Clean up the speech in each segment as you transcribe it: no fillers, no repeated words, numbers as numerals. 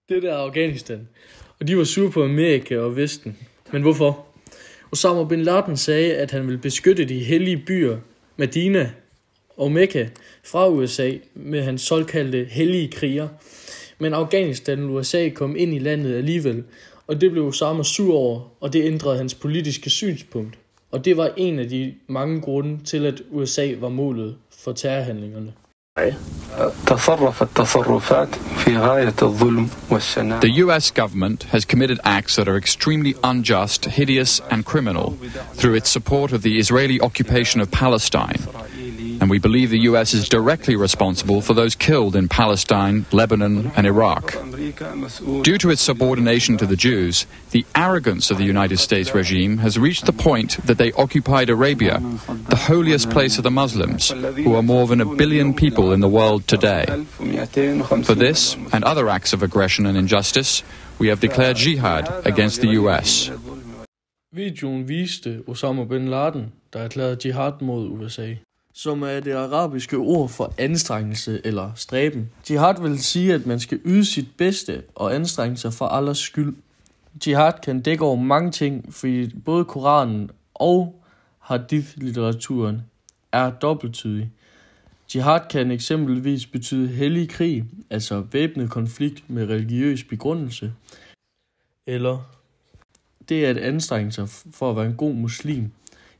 Det der er Afghanistan. Og de var sure på Amerika og Vesten. Men hvorfor? Osama bin Laden sagde, at han ville beskytte de hellige byer Medina og Mekka fra USA med hans såkaldte hellige kriger. Men Afghanistan og USA kom ind i landet alligevel, og det blev Osama sur over, og det ændrede hans politiske synspunkt. Og det var en af de mange grunde til, at USA var målet for terrorhandlingerne. The US government has committed acts that are extremely unjust, hideous and criminal through its support of the Israeli occupation of Palestine. And we believe the US is directly responsible for those killed in Palestine, Lebanon and Iraq. Due to its subordination to the Jews, the arrogance of the United States regime has reached the point that they occupied Arabia, the holiest place of the Muslims, who are more than 1 billion people in the world today. For this and other acts of aggression and injustice, we have declared jihad against the US. Videoen viste Osama bin Laden, der erklærede jihad mod USA, som er det arabiske ord for anstrengelse eller stræben. Jihad vil sige, at man skal yde sit bedste og anstrenge sig for Allahs skyld. Jihad kan dække over mange ting, fordi både Koranen og hadith-litteraturen er dobbelttydig. Jihad kan eksempelvis betyde hellig krig, altså væbnet konflikt med religiøs begrundelse, eller det er at anstrenge sig for at være en god muslim.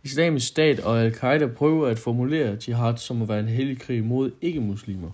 Islamisk Stat og Al-Qaida prøver at formulere jihad som at være en hellig krig mod ikke-muslimer.